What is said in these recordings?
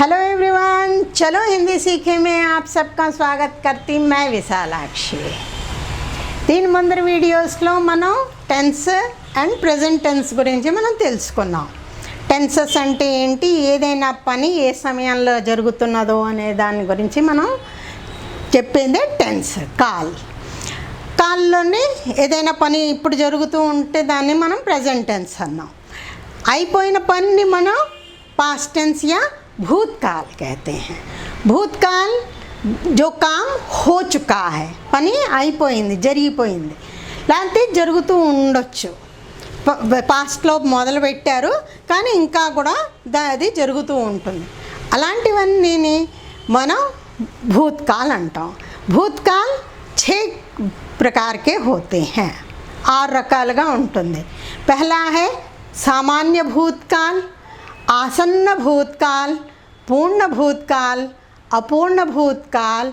Hello everyone, चलो हिंदी सीखे में आप सबका स्वागत करती मैं विशालाक्षी। 3 ముందర వీడియోస్లో మనం టెన్స్ అండ్ ప్రెజెంట్ టెన్స్ గురించి మనం తెలుసుకున్నాం. టెన్సెస్ అంటే ఏంటి, ఏదైనా పని ఏ సమయంలో జరుగుతున్నదో అనే దాని గురించి మనం చెప్పిందే టెన్స్. కాల్లోనే ఏదైనా పని ఇప్పుడు జరుగుతూ ఉంటే దాన్ని మనం ప్రెజెంట్ టెన్స్ అన్నాం. అయిపోయిన పనిని మనం पास्ट टेंस या भूतकाल कहते हैं. भूतकाल जो काम हो चुका है, పని అయిపోయింది, జరిగిపోయింది, లేకపోతే జరుగుతూ ఉండొచ్చు. పాస్ట్లో మొదలు పెట్టారు కానీ ఇంకా కూడా అది జరుగుతూ ఉంటుంది. అలాంటివన్నీ మనం భూతకాల్ అంటాం. భూతకాల్ 6 प्रकार के होते हैं. 6 రకాలుగా ఉంటుంది. पहला है सामान्य भूतकाल, आसन्न भूतकाल, पूर्ण भूतकाल, अपूर्ण भूतकाल,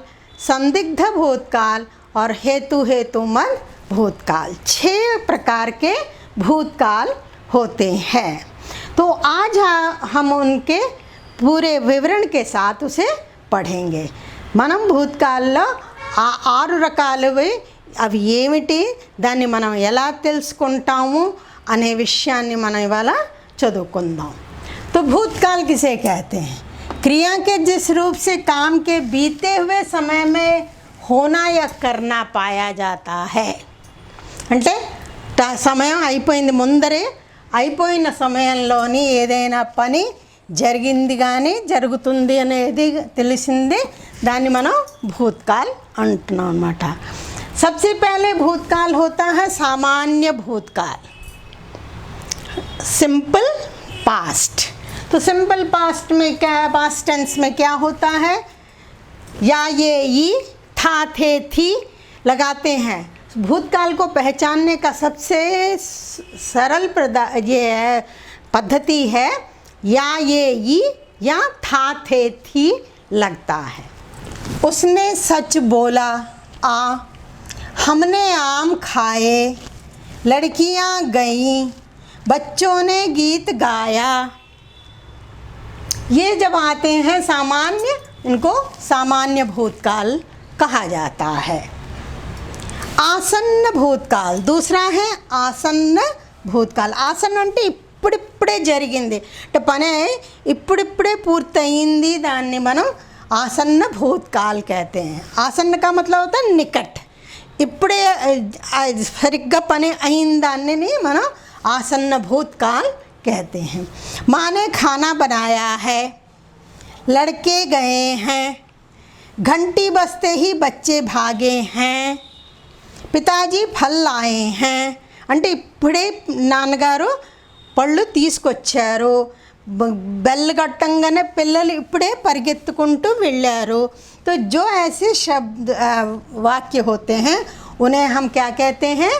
संदिग्ध भूतकाल और हेतुमत भूतकाल. 6 प्रकार के भूतकाल होते हैं. तो आज हम उनके पूरे विवरण के साथ उसे पढ़ेंगे. మనం భూతకాల్లో 6 రకాలవి అవి ఏమిటి, దాన్ని మనం ఎలా తెలుసుకుంటాము అనే విషయాన్ని మనం ఇవాళ చదువుకుందాం. तो भूतकाल किसे कहते हैं? क्रिया के जिस रूप से काम के बीते हुए समय में होना या करना पाया जाता है. అంటే సమయం అయిపోయింది, ముందరే అయిపోయిన సమయంలోని ఏదైనా పని జరిగింది కానీ జరుగుతుంది అనేది తెలిసింది, దాన్ని మనం భూతకాల్ అంటున్నాం అన్నమాట. सबसे पहले भूतकाल होता है सामान्य भूतकाल, सिंपल पास्ट. तो सिंपल पास्ट में क्या, पास्ट टेंस में क्या होता है, या ये ई था थे थी लगाते हैं. भूतकाल को पहचानने का सबसे सरल ये पद्धति है या ये ई या था थे थी लगता है. उसने सच बोला, हमने आम खाए, लड़कियां गईं, बच्चों ने गीत गाया. ये जब आते हैं सामान्य, इनको सामान्य भूतकाल कहा जाता है. आसन्न भूतकाल दूसरा है आसन्न भूतकाल. ఆసన్న అంటే ఇప్పుడిప్పుడే జరిగింది, అంటే పని ఇప్పుడిప్పుడే పూర్తయింది, దాన్ని మనం ఆసన్న భూతకాల్ कहते हैं. ఆసన్న का मतलब होता है निकट, ఇప్పుడే సరిగ్గా పని అయిన దాన్ని మనం आसन्न भूतकाल कहते हैं. माँ ने खाना बनाया है, लड़के गए हैं, घंटी बजते ही बच्चे भागे हैं, पिताजी फल लाए हैं. అంటే ఇప్పుడే నాన్నగారు పళ్ళు తీసుకొచ్చారు, బెల్ కట్టంగానే పిల్లలు ఇప్పుడే పరిగెత్తుకుంటూ వెళ్ళారు. तो जो ऐसे शब्द वाक्य होते हैं उन्हें हम क्या कहते हैं,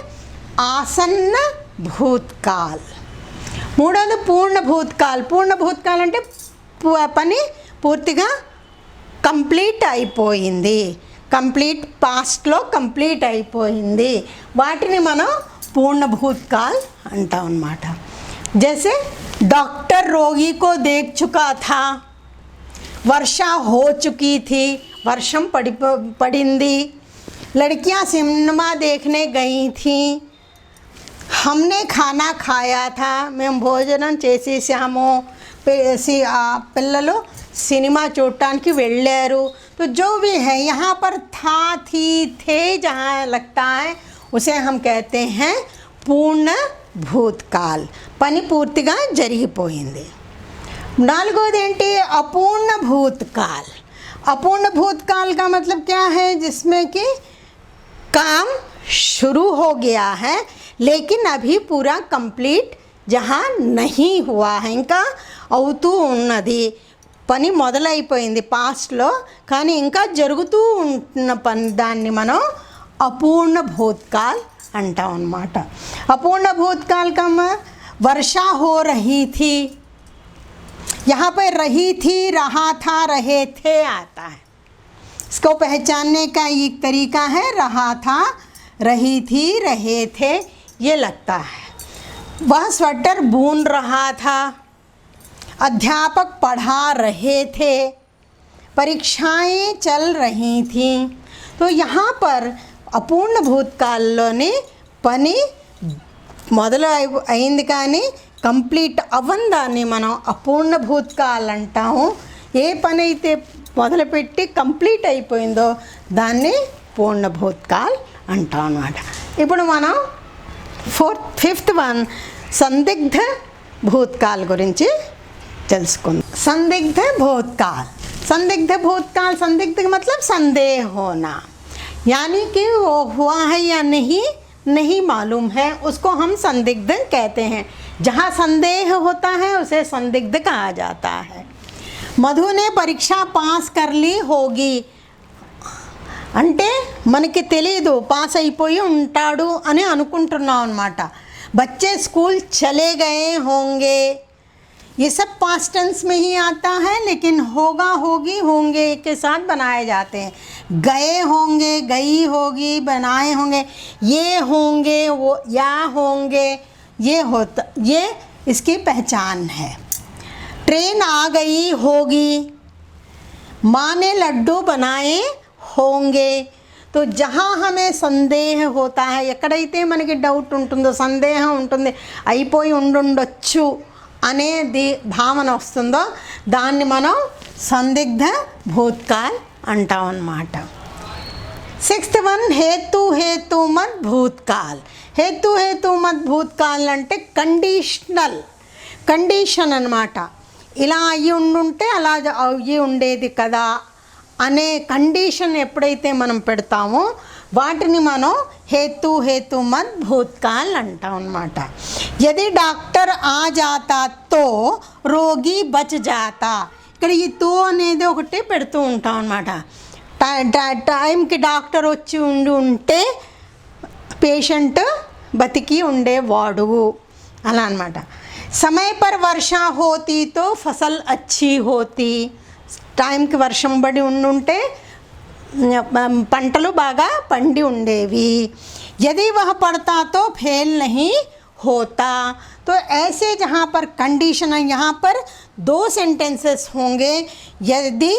आसन्न భూతకాల్. మూడోది పూర్ణ భూతకాల్. పూర్ణ భూతకాల్ అంటే పని పూర్తిగా కంప్లీట్ అయిపోయింది, కంప్లీట్ పాస్ట్లో కంప్లీట్ అయిపోయింది, వాటిని మనం పూర్ణ భూతకాల్ అంటాం అన్నమాట. जैसे डॉक्टर रोगी को देख चुका था, वर्षा हो चुकी थी, వర్షం పడింది, लड़कियां सिनेमा देखने गई थी, हमने खाना खाया था, మేము భోజనం చేసేసాము, పిల్లలు సినిమా చూడటానికి వెళ్ళారు. तो जो भी है यहाँ पर था थी थे जहाँ लगता है उसे हम कहते हैं पूर्ण భూతకాల్, పని పూర్తిగా జరిగిపోయింది. నాలుగోది ఏంటి, అపూర్ణ భూతకాల్. अपूर्ण भूतकाल का मतलब क्या है, जिसमें कि काम शुरू हो गया है लेकिन अभी पूरा कंप्लीट जहाँ नहीं हुआ है, ఇంకా అవుతూ ఉన్నది, పని మొదలైపోయింది పాస్ట్లో కానీ ఇంకా జరుగుతూ ఉంటున్న పని, దాన్ని మనం అపూర్ణ భూతకాల్ అంటాం అన్నమాట. అపూర్ణ భూతకాల్ का वर्षा हो रही थी, यहाँ पर रही थी, रहा था, रहे थे आता है. इसको पहचानने का एक तरीका है रहा था, रही थी, रहे थे, ये लगता है. वह स्वेटर बुन रहा था, अध्यापक पढ़ा रहे थे, परीक्षाएं चल रही थीं। तो यहाँ पर అపూర్ణ భూతకాలంలోనే పని మొదలు అయింది కానీ కంప్లీట్ అవ్వని దాన్ని మనం అపూర్ణ భూతకాల్ అంటాము. ఏ పని అయితే మొదలుపెట్టి కంప్లీట్ అయిపోయిందో దాన్ని పూర్ణ భూతకాల్ అంటాం అన్నమాట. ఇప్పుడు మనం ఫిఫ్త్ వన్ సందిగ్ధ భూతకాల్ గురించి తెలుసుకుందాం. సందిగ్ధ भूतकाल. संदिग्ध भूतकाल, संदिग्ध का मतलब संदेह होना, यानी कि वो हुआ है या नहीं मालूम है, उसको हम संदिग्ध कहते हैं. जहाँ संदेह होता है उसे संदिग्ध कहा जाता है. మధు ने పరీక్ష పాస్ करली होगी అంటే మనకి తెలియదు, పాస్ అయిపోయి ఉంటాడు అని అనుకుంటున్నాం అన్నమాట. बच्चे स्कूल चले गए होंगे, ये सब पास्ट टेंस में ही आता है, लेकिन होगा, होगी, होंगे के साथ बनाए जाते हैं. गए होंगे, गई होगी, बनाए होंगे, ये होंगे, वो या होंगे, ये होता, ये इसकी पहचान है. ट्रेन आ गई होगी, माँ ने लड्डू बनाए होंगे. तो जहाँ हमें సందేహ होता है, ఎక్కడైతే మనకి డౌట్ ఉంటుందో, సందేహం ఉంటుంది, అయిపోయి ఉండుండొచ్చు అనేది భావన వస్తుందో దాన్ని మనం సందిగ్ధ భూతకాల్ అంటాం అన్నమాట. సిక్స్త్ వన్ హేతు హేతుమత్ భూతకాల్. హేతు హేతుమత్ భూతకాల్ అంటే కండిషన్ అన్నమాట. ఇలా అయ్యి ఉండుంటే అలా అయ్యి ఉండేది కదా అనే కండిషన్ ఎప్పుడైతే మనం పెడతామో వాటిని మనం हेतु हेतुमत भूतकाल అంటాం అన్నమాట. यदि डॉक्टर आ जाता तो रोगी बच जाता. ఇక్కడ ఈ తో అనేది ఒకటి పెడుతూ ఉంటాం అన్నమాట. టైంకి డాక్టర్ వచ్చి ఉంటే పేషెంట్ బతికి ఉండేవాడు అలా అన్నమాట. समय पर वर्षा होती तो फसल अच्छी होती. టైంకి వర్షం పడి ఉంటే పంటలు బాగా పండి ఉండేవి. यदि वह पढ़ता तो फेल नहीं होता. तो ऐसे जहाँ पर कंडीशन है, यहाँ पर दो सेंटेंसेस होंगे. यदि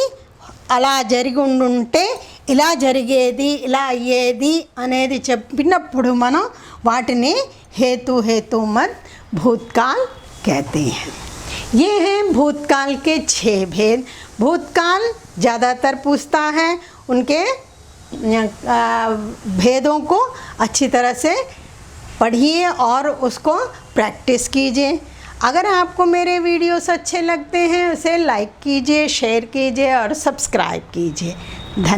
అలా జరిగి ఉంటే ఇలా జరిగేది, ఇలా అయ్యేది అనేది చెప్పినప్పుడు మనం వాటిని हेतु हेतुमत भूतकाल कहते हैं. ये हैं भूतकाल के 6 भेद. भूतकाल ज़्यादातर पूछता है, उनके भेदों को अच्छी तरह से पढ़िए और उसको प्रैक्टिस कीजिए. अगर आपको मेरे वीडियोस अच्छे लगते हैं उसे लाइक कीजिए, शेयर कीजिए और सब्सक्राइब कीजिए. धन्यवाद.